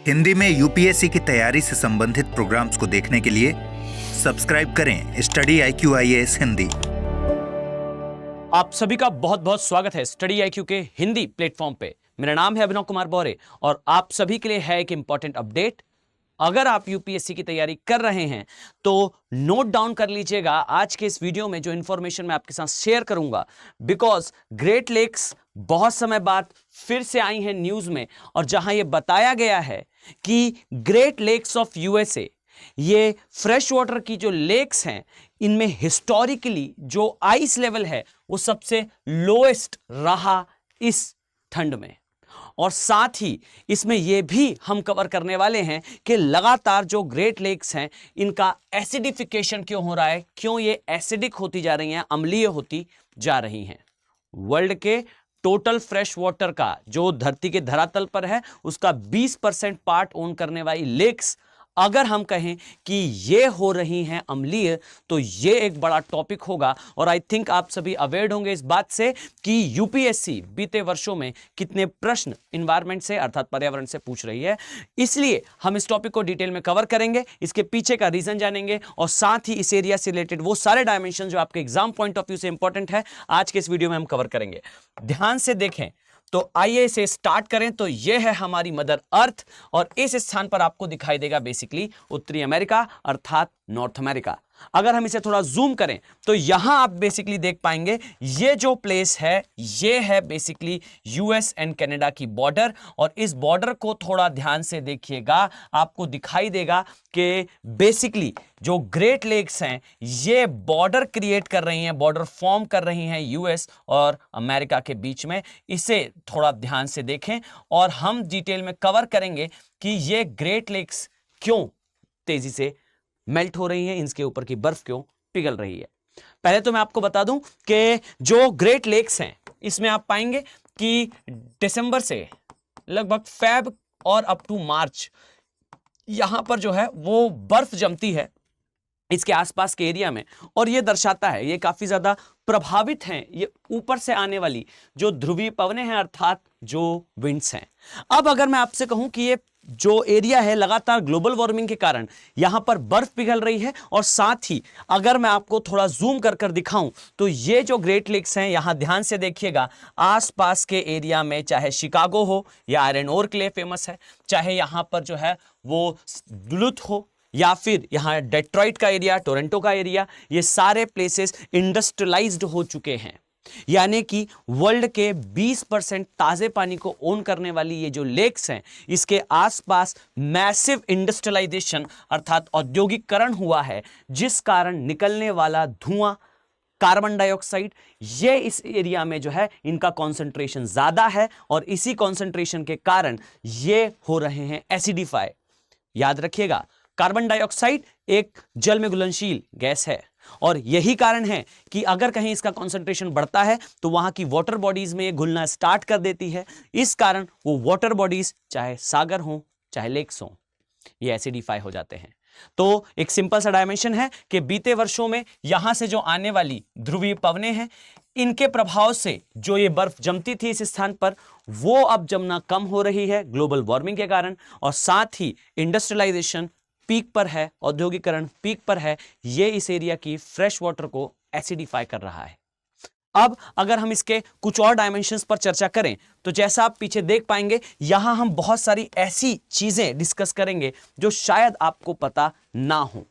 हिंदी में यूपीएससी की तैयारी से संबंधित प्रोग्राम्स को देखने के लिए सब्सक्राइब करें स्टडी IQ IAS हिंदी। आप सभी का बहुत बहुत स्वागत है स्टडी IQ के हिंदी प्लेटफॉर्म पे। मेरा नाम है अभिनव कुमार बौरे और आप सभी के लिए है एक इंपॉर्टेंट अपडेट। अगर आप यूपीएससी की तैयारी कर रहे हैं तो नोट डाउन कर लीजिएगा आज के इस वीडियो में जो इंफॉर्मेशन मैं आपके साथ शेयर करूंगा, बिकॉज ग्रेट लेक्स बहुत समय बाद फिर से आई हैं न्यूज में, और जहां यह बताया गया है कि ग्रेट लेक्स ऑफ यूएसए, ये फ्रेश वाटर की जो लेक्स हैं, इनमें हिस्टोरिकली जो आइस लेवल है वो सबसे लोएस्ट रहा इस ठंड में। और साथ ही इसमें यह भी हम कवर करने वाले हैं कि लगातार जो ग्रेट लेक्स हैं इनका एसिडिफिकेशन क्यों हो रहा है, क्यों ये एसिडिक होती जा रही हैं, अम्लीय होती जा रही हैं। वर्ल्ड के टोटल फ्रेश वाटर का जो धरती के धरातल पर है उसका 20% पार्ट ओन करने वाली लेक्स अगर हम कहें कि ये हो रही हैं अम्लीय, तो ये एक बड़ा टॉपिक होगा। और आई थिंक आप सभी अवेयर होंगे इस बात से कि यूपीएससी बीते वर्षों में कितने प्रश्न एनवायरनमेंट से अर्थात पर्यावरण से पूछ रही है, इसलिए हम इस टॉपिक को डिटेल में कवर करेंगे, इसके पीछे का रीजन जानेंगे और साथ ही इस एरिया से रिलेटेड वो सारे डायमेंशन जो आपके एग्जाम पॉइंट ऑफ व्यू से इंपॉर्टेंट है आज के इस वीडियो में हम कवर करेंगे। ध्यान से देखें तो आइए इसे स्टार्ट करें। तो यह है हमारी मदर अर्थ और इस स्थान पर आपको दिखाई देगा बेसिकली उत्तरी अमेरिका अर्थात नॉर्थ अमेरिका। अगर हम इसे थोड़ा जूम करें तो यहां आप बेसिकली देख पाएंगे ये जो प्लेस है ये है बेसिकली यूएस एंड कनाडा की बॉर्डर, और इस बॉर्डर को थोड़ा ध्यान से देखिएगा, आपको दिखाई देगा कि बेसिकली जो ग्रेट लेक्स हैं ये बॉर्डर क्रिएट कर रही हैं, बॉर्डर फॉर्म कर रही हैं यूएस और अमेरिका के बीच में। इसे थोड़ा ध्यान से देखें और हम डिटेल में कवर करेंगे कि ये ग्रेट लेक्स क्यों तेजी से मेल्ट हो रही है, इनके ऊपर की बर्फ क्यों पिघल रही है। पहले तो मैं आपको बता दूं कि जो ग्रेट लेक्स हैं इसमें आप पाएंगे कि दिसंबर से लगभग फेब और अप टू मार्च यहां पर जो है वो बर्फ जमती है इसके आसपास के एरिया में, और ये दर्शाता है ये काफी ज्यादा प्रभावित हैं ये ऊपर से आने वाली जो ध्रुवीय पवनें हैं अर्थात जो विंड्स हैं। अब अगर मैं आपसे कहूं कि ये जो एरिया है लगातार ग्लोबल वार्मिंग के कारण यहां पर बर्फ पिघल रही है, और साथ ही अगर मैं आपको थोड़ा जूम कर दिखाऊं तो ये जो ग्रेट लेक्स हैं यहां ध्यान से देखिएगा, आसपास के एरिया में चाहे शिकागो हो या आयरन ओर के लिए फेमस है, चाहे यहां पर जो है वो डुलुथ हो या फिर यहाँ डेट्रॉइट का एरिया, टोरंटो का एरिया, ये सारे प्लेसेस इंडस्ट्रियलाइज्ड हो चुके हैं। यानी कि वर्ल्ड के 20% ताजे पानी को ओन करने वाली ये जो लेक्स हैं इसके आसपास मैसिव इंडस्ट्रियलाइजेशन अर्थात औद्योगिकरण हुआ है, जिस कारण निकलने वाला धुआं, कार्बन डाइऑक्साइड, ये इस एरिया में जो है इनका कॉन्सेंट्रेशन ज्यादा है और इसी कॉन्सेंट्रेशन के कारण ये हो रहे हैं एसिडिफाई। याद रखिएगा कार्बन डाइऑक्साइड एक जल में घुलनशील गैस है और यही कारण है कि अगर कहीं इसका कंसंट्रेशन बढ़ता है तो वहां की वाटर बॉडीज में ये घुलना स्टार्ट कर देती है। इस कारण वो वाटर बॉडीज चाहे सागर हो चाहे लेक्स हो ये एसिडिफाई हो जाते हैं। तो एक सिंपल सा डायमेंशन है कि बीते वर्षों में यहां से जो आने वाली ध्रुवीय पवनें हैं इनके प्रभाव से जो ये बर्फ जमती थी इस स्थान पर वो अब जमना कम हो रही है ग्लोबल वार्मिंग के कारण, और साथ ही इंडस्ट्रियलाइजेशन पीक पर है, औद्योगिकरण पीक पर है, ये इस एरिया की फ्रेश वाटर को एसिडिफाई कर रहा है। अब अगर हम इसके कुछ और डायमेंशंस पर चर्चा करें तो जैसा आप पीछे देख पाएंगे यहां हम बहुत सारी ऐसी चीजें डिस्कस करेंगे जो शायद आपको पता ना हो।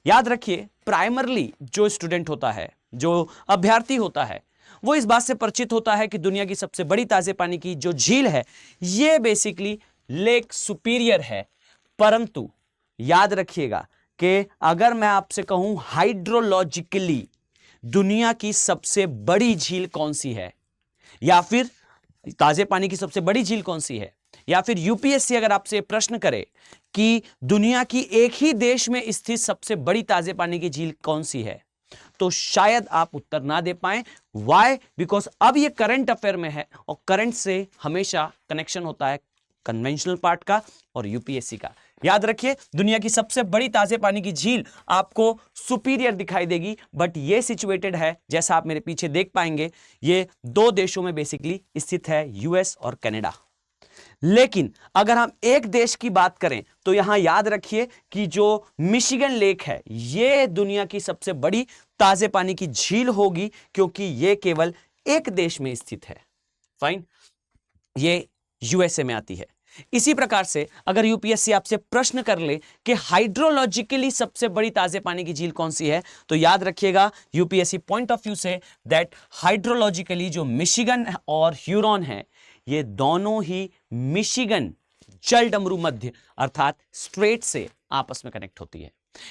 याद रखिए प्राइमरली जो स्टूडेंट होता है, जो अभ्यर्थी होता है, वो इस बात से परिचित होता है कि दुनिया की सबसे बड़ी ताजे पानी की जो झील है ये बेसिकली लेक सुपीरियर है। परंतु याद रखिएगा कि अगर मैं आपसे कहूं हाइड्रोलॉजिकली दुनिया की सबसे बड़ी झील कौन सी है, या फिर ताजे पानी की सबसे बड़ी झील कौन सी है, या फिर यूपीएससी अगर आपसे प्रश्न करे कि दुनिया की एक ही देश में स्थित सबसे बड़ी ताजे पानी की झील कौन सी है, तो शायद आप उत्तर ना दे पाएं। वाई? बिकॉज अब ये करंट अफेयर में है और करंट से हमेशा कनेक्शन होता है कन्वेंशनल पार्ट का और यूपीएससी का। याद रखिए दुनिया की सबसे बड़ी ताजे पानी की झील आपको सुपीरियर दिखाई देगी, बट ये सिचुएटेड है जैसा आप मेरे पीछे देख पाएंगे ये दो देशों में बेसिकली स्थित है, यूएस और कनाडा। लेकिन अगर हम एक देश की बात करें तो यहां याद रखिए कि जो मिशिगन लेक है यह दुनिया की सबसे बड़ी ताजे पानी की झील होगी, क्योंकि यह केवल एक देश में स्थित है। फाइन, ये यूएसए में आती है। इसी प्रकार से अगर यूपीएससी आपसे प्रश्न कर ले कि हाइड्रोलॉजिकली सबसे बड़ी ताजे पानी की झील कौन सी है, तो याद रखिएगा यूपीएससी पॉइंट ऑफ व्यू से दैट हाइड्रोलॉजिकली जो मिशिगन और ह्यूरॉन है, ये दोनों ही मिशिगन जल डमरू मध्य अर्थात स्ट्रेट से आपस में कनेक्ट होती है।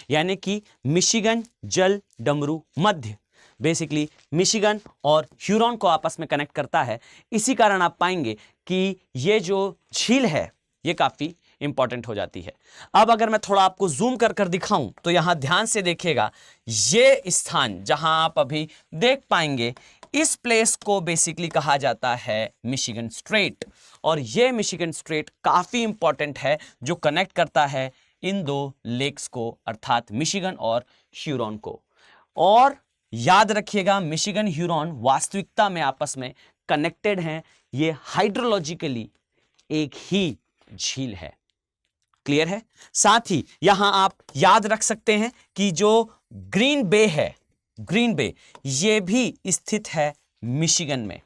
यानी कि मिशिगन जल डमरू मध्य बेसिकली मिशिगन और ह्यूरॉन को आपस में कनेक्ट करता है। इसी कारण आप पाएंगे कि ये जो झील है ये काफी इंपॉर्टेंट हो जाती है। अब अगर मैं थोड़ा आपको जूम कर कर दिखाऊं तो यहां ध्यान से देखिएगा, ये स्थान जहां आप अभी देख पाएंगे इस प्लेस को बेसिकली कहा जाता है मिशिगन स्ट्रेट, और ये मिशिगन स्ट्रेट काफी इंपॉर्टेंट है जो कनेक्ट करता है इन दो लेक्स को अर्थात मिशिगन और ह्यूरॉन को। और याद रखिएगा मिशिगन ह्यूरॉन वास्तविकता में आपस में कनेक्टेड हैं, ये हाइड्रोलॉजिकली एक ही झील है। क्लियर है? साथ ही यहां आप याद रख सकते हैं कि जो ग्रीन बे है, ग्रीन बे ये भी स्थित है मिशिगन में।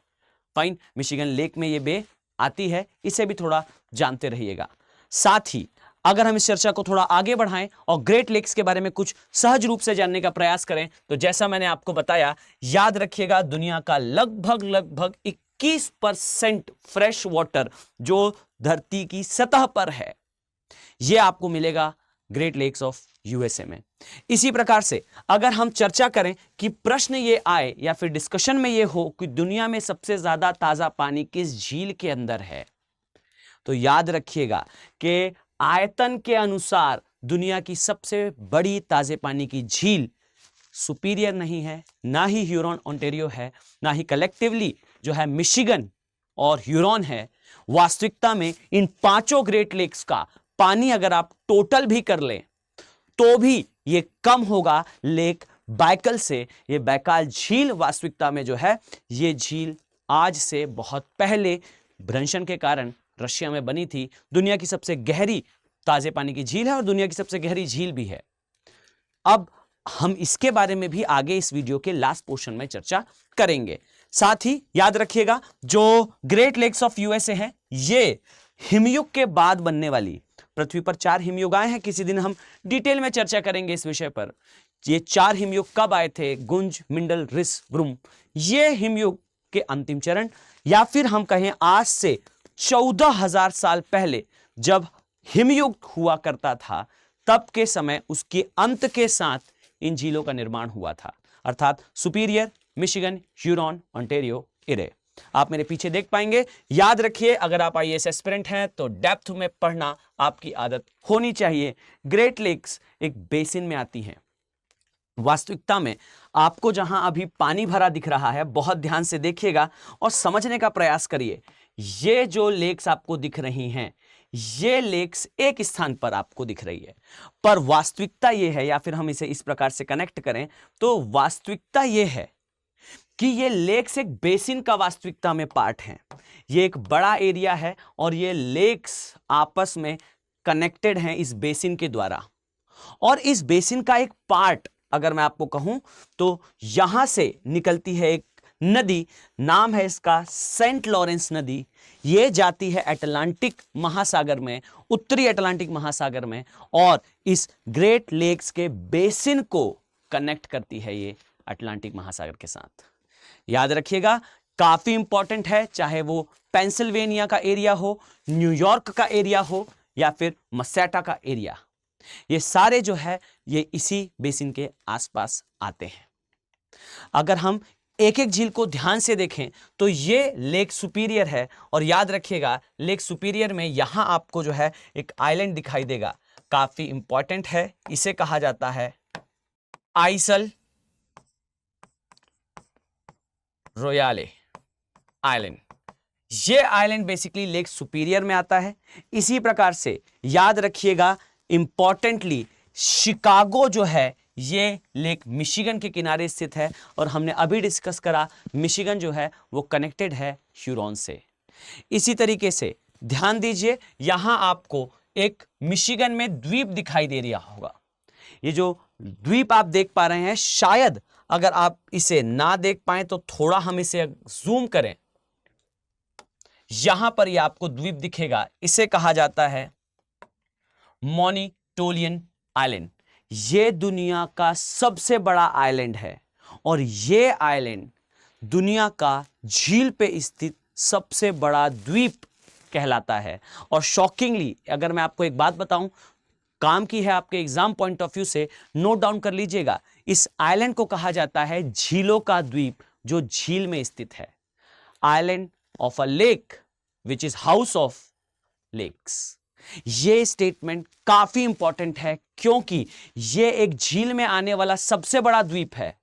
फाइन, मिशिगन लेक में ये बे आती है, इसे भी थोड़ा जानते रहिएगा। साथ ही अगर हम इस चर्चा को थोड़ा आगे बढ़ाएं और ग्रेट लेक्स के बारे में कुछ सहज रूप से जानने का प्रयास करें, तो जैसा मैंने आपको बताया, याद रखिएगा दुनिया का लगभग 21% फ्रेश वाटर जो धरती की सतह पर है, यह आपको मिलेगा ग्रेट लेक्स ऑफ यूएसए में। इसी प्रकार से अगर हम चर्चा करें कि प्रश्न ये आए या फिर डिस्कशन में ये हो कि दुनिया में सबसे ज्यादा ताजा पानी किस झील के अंदर है, तो याद रखिएगा कि आयतन के अनुसार दुनिया की सबसे बड़ी ताजे पानी की झील सुपीरियर नहीं है, ना ही ह्यूरॉन ओंटारियो है, ना ही कलेक्टिवली जो है मिशिगन और ह्यूरॉन है। वास्तविकता में इन पांचों ग्रेट लेक्स का पानी अगर आप टोटल भी कर लें तो भी ये कम होगा लेक बैकल से। ये बैकाल झील वास्तविकता में जो है ये झील आज से बहुत पहले भ्रंशन के कारण रशिया में बनी थी। दुनिया की सबसे गहरी ताजे पानी की झील है और दुनिया की सबसे गहरी झील भी है। अब हम इसके बारे में भी आगे इस वीडियो के लास्ट पोर्शन में चर्चा करेंगे। साथ ही याद रखिएगा जो ग्रेट लेक्स ऑफ यूएसए हैं ये हिमयुग के बाद बनने वाली, पृथ्वी पर 4 हिमयुग आए हैं, किसी दिन हम डिटेल में चर्चा करेंगे इस विषय पर। ये 4 हिमयुग कब आए थे? गुंज, मिंडल, रिस, ब्रुम। ये हिमयुग के अंतिम चरण या फिर हम कहें आज से 14,000 साल पहले जब हिमयुग हुआ करता था, तब के समय उसके अंत के साथ इन झीलों का निर्माण हुआ था, अर्थात सुपीरियर, मिशिगन, ह्यूरॉन, ओंटारियो, इरे। आप मेरे पीछे देख पाएंगे। याद रखिए अगर आप आईएएस एस्पिरेंट हैं तो डेप्थ में पढ़ना आपकी आदत होनी चाहिए। ग्रेट लेक्स एक बेसिन में आती हैं। वास्तविकता में आपको जहां अभी पानी भरा दिख रहा है, बहुत ध्यान से देखिएगा और समझने का प्रयास करिए। ये जो लेक्स आपको दिख रही हैं, ये लेक्स एक स्थान पर आपको दिख रही है, पर वास्तविकता ये है, या फिर हम इसे इस प्रकार से कनेक्ट करें तो वास्तविकता ये है कि ये लेक्स एक बेसिन का वास्तविकता में पार्ट है। ये एक बड़ा एरिया है और ये लेक्स आपस में कनेक्टेड हैं इस बेसिन के द्वारा। और इस बेसिन का एक पार्ट अगर मैं आपको कहूं तो यहां से निकलती है एक नदी, नाम है इसका सेंट लॉरेंस नदी। ये जाती है अटलांटिक महासागर में, उत्तरी अटलांटिक महासागर में, और इस ग्रेट लेक्स के बेसिन को कनेक्ट करती है ये अटलांटिक महासागर के साथ। याद रखिएगा काफी इंपॉर्टेंट है, चाहे वो पेंसिल्वेनिया का एरिया हो, न्यूयॉर्क का एरिया हो या फिर मसेटा का एरिया, ये सारे जो है ये इसी बेसिन के आसपास आते हैं। अगर हम एक एक झील को ध्यान से देखें तो ये लेक सुपीरियर है, और याद रखिएगा लेक सुपीरियर में यहां आपको जो है एक आइलैंड दिखाई देगा, काफी इंपॉर्टेंट है। इसे कहा जाता है आइसल रॉयले आइलैंड। ये आइलैंड बेसिकली लेक सुपीरियर में आता है। इसी प्रकार से याद रखिएगा इंपॉर्टेंटली शिकागो जो है ये लेक मिशिगन के किनारे स्थित है, और हमने अभी डिस्कस करा मिशिगन जो है वो कनेक्टेड है ह्यूरॉन से। इसी तरीके से ध्यान दीजिए, यहां आपको एक मिशिगन में द्वीप दिखाई दे रहा होगा। ये जो द्वीप आप देख पा रहे हैं, शायद अगर आप इसे ना देख पाए तो थोड़ा हम इसे जूम करें, यहां पर ये आपको द्वीप दिखेगा। इसे कहा जाता है मोनिटोलियन आइलैंड। ये दुनिया का सबसे बड़ा आइलैंड है और ये आइलैंड दुनिया का झील पे स्थित सबसे बड़ा द्वीप कहलाता है। और शॉकिंगली अगर मैं आपको एक बात बताऊं, काम की है आपके एग्जाम पॉइंट ऑफ व्यू से, नोट डाउन कर लीजिएगा, इस आइलैंड को कहा जाता है झीलों का द्वीप जो झील में स्थित है। Island of a lake which is house of lakes. ये स्टेटमेंट काफी इंपॉर्टेंट है क्योंकि ये एक झील में आने वाला सबसे बड़ा द्वीप है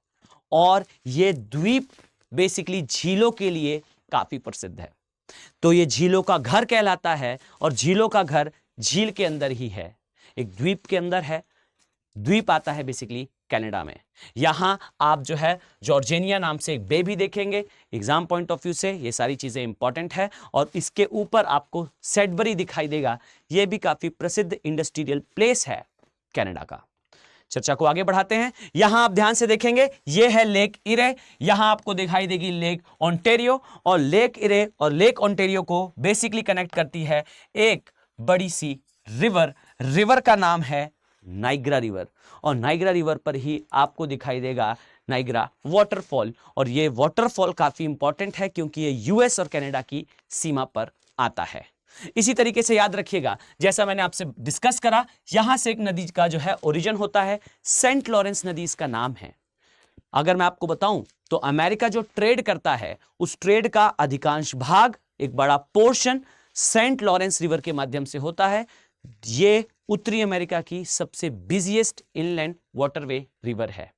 और ये द्वीप बेसिकली झीलों के लिए काफी प्रसिद्ध है। तो ये झीलों का घर कहलाता है और झीलों का घर झील के अंदर ही है, एक द्वीप के अंदर है। द्वीप आता है बेसिकली कनाडा में। यहां आप जो है जॉर्जिनिया नाम से एक बे भी देखेंगे। एग्जाम पॉइंट ऑफ व्यू से ये सारी चीजें इंपॉर्टेंट है। और इसके ऊपर आपको सेडबरी दिखाई देगा, ये भी काफी प्रसिद्ध इंडस्ट्रियल प्लेस है कनाडा का। चर्चा को आगे बढ़ाते हैं। यहां आप ध्यान से देखेंगे, ये है लेक इरे। यहां आपको दिखाई देगी लेक ओंटारियो, और लेक इरे और लेक ओंटारियो को बेसिकली कनेक्ट करती है एक बड़ी सी रिवर। रिवर का नाम है नाइग्रा रिवर, और नाइग्रा रिवर पर ही आपको दिखाई देगा नाइग्रा वाटरफॉल। और ये वाटरफॉल काफी इंपॉर्टेंट है क्योंकि ये यूएस और कनाडा की सीमा पर आता है। इसी तरीके से याद रखिएगा, जैसा मैंने आपसे डिस्कस करा, यहां से एक नदी का जो है ओरिजिन होता है, सेंट लॉरेंस नदी इसका नाम है। अगर मैं आपको बताऊं तो अमेरिका जो ट्रेड करता है, उस ट्रेड का अधिकांश भाग, एक बड़ा पोर्शन सेंट लॉरेंस रिवर के माध्यम से होता है। ये उत्तरी अमेरिका की सबसे बिजिएस्ट इनलैंड वाटरवे रिवर है।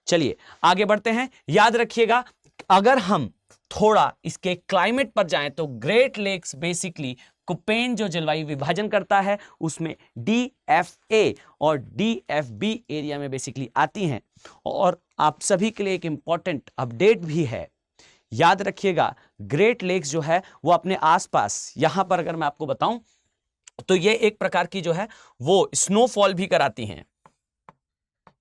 चलिए आगे बढ़ते हैं। याद रखिएगा, अगर हम थोड़ा इसके क्लाइमेट पर जाएं तो ग्रेट लेक्स बेसिकली कुपेन जो जलवायु विभाजन करता है उसमें DFA और DFB एरिया में बेसिकली आती हैं। और आप सभी के लिए एक इंपॉर्टेंट अपडेट भी है, याद रखिएगा ग्रेट लेक्स जो है वो अपने आसपास, यहां पर अगर मैं आपको बताऊं तो ये एक प्रकार की जो है वो स्नोफॉल भी कराती हैं।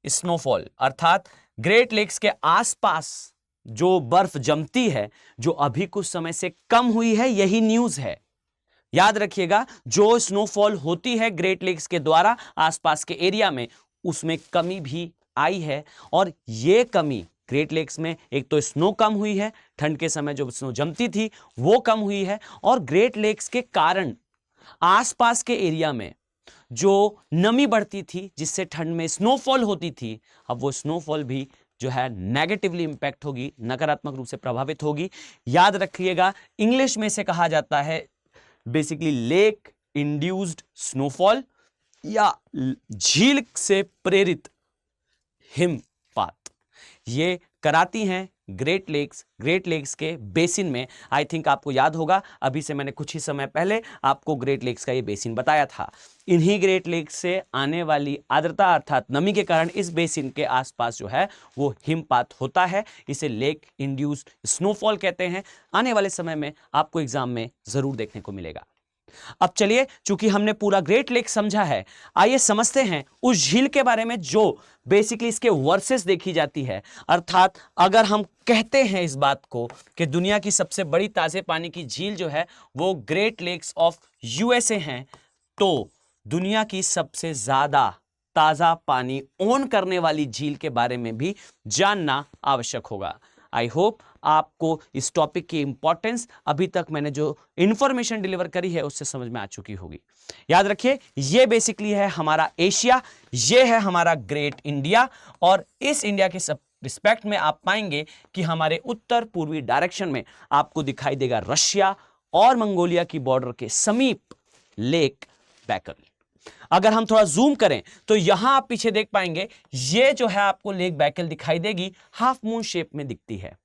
स्नोफॉल अर्थात ग्रेट लेक्स के आसपास जो बर्फ जमती है, जो अभी कुछ समय से कम हुई है, यही न्यूज है। याद रखिएगा, जो स्नोफॉल होती है ग्रेट लेक्स के द्वारा आसपास के एरिया में, उसमें कमी भी आई है। और ये कमी ग्रेट लेक्स में, एक तो स्नो कम हुई है, ठंड के समय जो स्नो जमती थी वो कम हुई है, और ग्रेट लेक्स के कारण आसपास के एरिया में जो नमी बढ़ती थी जिससे ठंड में स्नोफॉल होती थी, अब वो स्नोफॉल भी जो है नेगेटिवली इंपैक्ट होगी, नकारात्मक रूप से प्रभावित होगी। याद रखिएगा, इंग्लिश में से कहा जाता है बेसिकली लेक इंड्यूस्ड स्नोफॉल या झील से प्रेरित हिमपात। ये कराती हैं ग्रेट लेक्स के बेसिन में। आई थिंक आपको याद होगा, अभी से मैंने कुछ ही समय पहले आपको ग्रेट लेक्स का ये बेसिन बताया था। इन्हीं ग्रेट लेक्स से आने वाली आर्द्रता अर्थात नमी के कारण इस बेसिन के आसपास जो है वो हिमपात होता है। इसे लेक इंड्यूस्ड स्नोफॉल कहते हैं। आने वाले समय में आपको एग्जाम में जरूर देखने को मिलेगा। अब चलिए, चूंकि हमने पूरा ग्रेट लेक समझा है, आइए समझते हैं उस झील के बारे में जो बेसिकली इसके वर्सेस देखी जाती है। अर्थात अगर हम कहते हैं इस बात को कि दुनिया की सबसे बड़ी ताजे पानी की झील जो है वो ग्रेट लेक्स ऑफ यूएसए हैं, तो दुनिया की सबसे ज्यादा ताजा पानी ओन करने वाली झील के बारे में भी जानना आवश्यक होगा। आई होप आपको इस टॉपिक की इंपॉर्टेंस अभी तक मैंने जो इंफॉर्मेशन डिलीवर करी है उससे समझ में आ चुकी होगी। याद रखिए, ये बेसिकली है हमारा एशिया, ये है हमारा ग्रेट इंडिया, और इस इंडिया के सब रिस्पेक्ट में आप पाएंगे कि हमारे उत्तर पूर्वी डायरेक्शन में आपको दिखाई देगा रशिया और मंगोलिया की बॉर्डर के समीप लेक बैकल। अगर हम थोड़ा जूम करें तो यहां आप पीछे देख पाएंगे, ये जो है आपको लेक बैकल दिखाई देगी, हाफ मून शेप में दिखती है।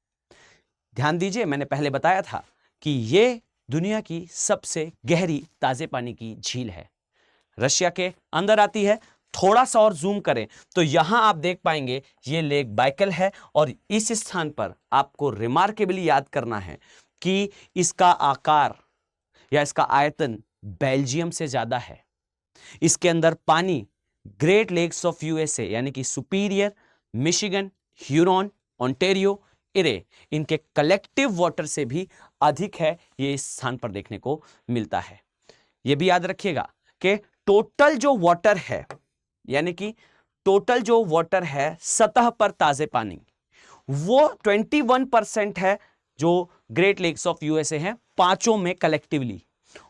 ध्यान दीजिए, मैंने पहले बताया था कि ये दुनिया की सबसे गहरी ताजे पानी की झील है, रशिया के अंदर आती है। थोड़ा सा और जूम करें तो यहां आप देख पाएंगे ये लेक बैकल है, और इस स्थान पर आपको रिमार्केबली याद करना है कि इसका आकार, या इसका आयतन बेल्जियम से ज्यादा है। इसके अंदर पानी ग्रेट लेक्स ऑफ यूएसए यानी कि सुपीरियर, मिशिगन, ह्यूरॉन, ओंटारियो, इरे, इनके कलेक्टिव वाटर से भी अधिक है। ये इस स्थान पर देखने को मिलता है। यह भी याद रखिएगा कि टोटल जो वाटर है, यानी कि टोटल जो वाटर है सतह पर ताजे पानी, वो 21% है जो ग्रेट लेक्स ऑफ यूएसए हैं, पांचों में कलेक्टिवली,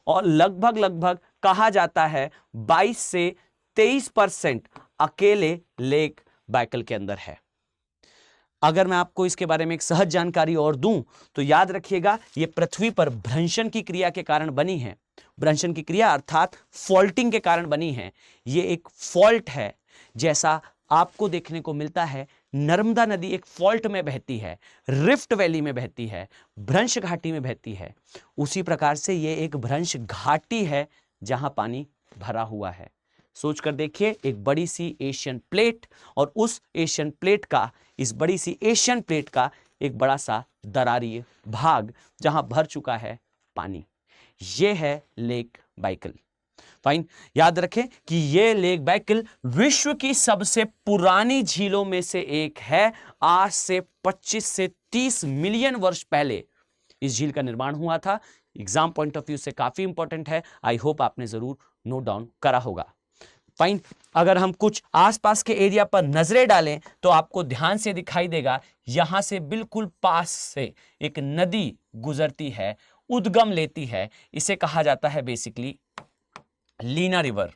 और लगभग कहा जाता है 22 से 23% अकेले लेक बाइकल के अंदर है। अगर मैं आपको इसके बारे में एक सहज जानकारी और दूं तो याद रखिएगा, यह पृथ्वी पर भ्रंशन की क्रिया के कारण बनी है। भ्रंशन की क्रिया अर्थात फॉल्टिंग के कारण बनी है। यह एक फॉल्ट है, जैसा आपको देखने को मिलता है नर्मदा नदी एक फॉल्ट में बहती है, रिफ्ट वैली में बहती है, भ्रंश घाटी में बहती है। उसी प्रकार से यह एक भ्रंश घाटी है जहां पानी भरा हुआ है। सोचकर देखिए, एक बड़ी सी एशियन प्लेट और उस एशियन प्लेट का, इस बड़ी सी एशियन प्लेट का एक बड़ा सा दरारी भाग जहां भर चुका है पानी। यह है लेक बाइकल। फाइन, याद रखें कि यह लेक बाइकल विश्व की सबसे पुरानी झीलों में से एक है। आज से 25 से 30 मिलियन वर्ष पहले इस झील का निर्माण हुआ था। एग्जाम पॉइंट ऑफ व्यू से काफी इंपॉर्टेंट है। आई होप आपने जरूर नोट डाउन करा होगा। फाइन, अगर हम कुछ आसपास के एरिया पर नजरें डालें तो आपको ध्यान से दिखाई देगा, यहां से बिल्कुल पास से एक नदी गुजरती है, उद्गम लेती है। इसे कहा जाता है बेसिकली लीना रिवर।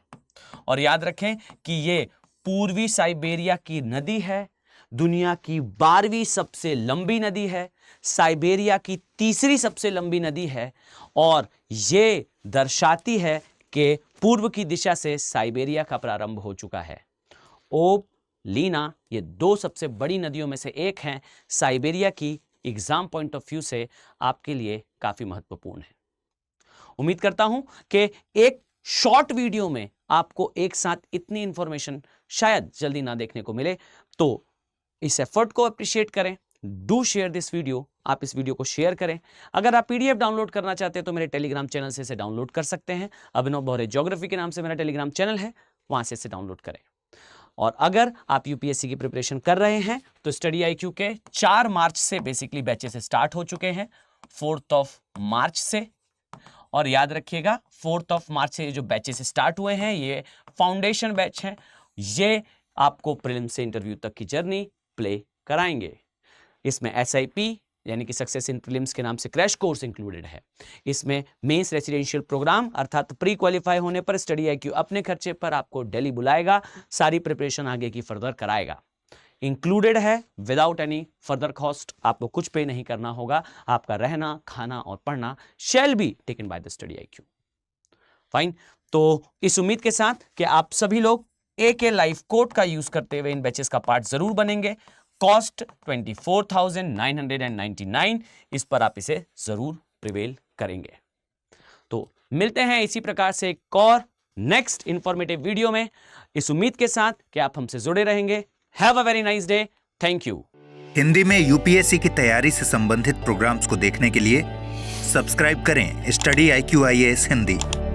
और याद रखें कि यह पूर्वी साइबेरिया की नदी है, दुनिया की 12वीं सबसे लंबी नदी है, साइबेरिया की तीसरी सबसे लंबी नदी है, और यह दर्शाती है कि पूर्व की दिशा से साइबेरिया का प्रारंभ हो चुका है। ओब, लीना, ये दो सबसे बड़ी नदियों में से एक हैं। साइबेरिया की एग्जाम पॉइंट ऑफ व्यू से आपके लिए काफी महत्वपूर्ण है। उम्मीद करता हूं कि एक शॉर्ट वीडियो में आपको एक साथ इतनी इंफॉर्मेशन शायद जल्दी ना देखने को मिले, तो इस एफर्ट को अप्रिशिएट करें। डू शेयर दिस वीडियो, आप इस वीडियो को शेयर करें। अगर आप पीडीएफ डाउनलोड करना चाहते हैं तो मेरे टेलीग्राम चैनल से इसे डाउनलोड कर सकते हैं। अभिनव बौरे ज्योग्राफी के नाम से मेरा टेलीग्राम चैनल है, वहां से इसे डाउनलोड करें। और अगर आप यूपीएससी की प्रिपरेशन कर रहे हैं तो स्टडी आईक्यू के 4 मार्च से बेसिकली बैचेस स्टार्ट हो चुके हैं, 4 मार्च से। और याद रखिएगा 4 मार्च से जो बैचेस स्टार्ट हुए हैं ये फाउंडेशन बैच हैं। ये आपको प्रीलिम्स से इंटरव्यू तक की जर्नी प्ले कराएंगे। इसमें SIP यानी कि सक्सेस इन प्रीलिम्स के नाम से क्रैश कोर्स इंक्लूडेड है। इसमें मेंस रेसिडेंशियल प्रोग्राम अर्थात प्री क्वालिफाई होने पर स्टडी आईक्यू अपने खर्चे पर आपको दिल्ली बुलाएगा, सारी प्रिपरेशन आगे की फर्दर कराएगा। इंक्लूडेड है विदाउट एनी फर्दर कॉस्ट, आपको कुछ पे नहीं करना होगा। आपका रहना, खाना और पढ़ना shall be taken by the study IQ. Fine, तो इस उम्मीद के साथ कि आप सभी लोग AK लाइफ कोड का यूज करते हुए इन बैचेस का पार्ट जरूर बनेंगे। कॉस्ट 24,999, इस पर आप इसे जरूर प्रिवेल करेंगे। तो मिलते हैं इसी प्रकार से एक और नेक्स्ट इंफॉर्मेटिव वीडियो में, इस उम्मीद के साथ कि आप हमसे जुड़े रहेंगे। Have a very nice day, thank you. Hindi में यूपीएससी की तैयारी से संबंधित प्रोग्राम्स को देखने के लिए सब्सक्राइब करें स्टडी IQ IAS हिंदी।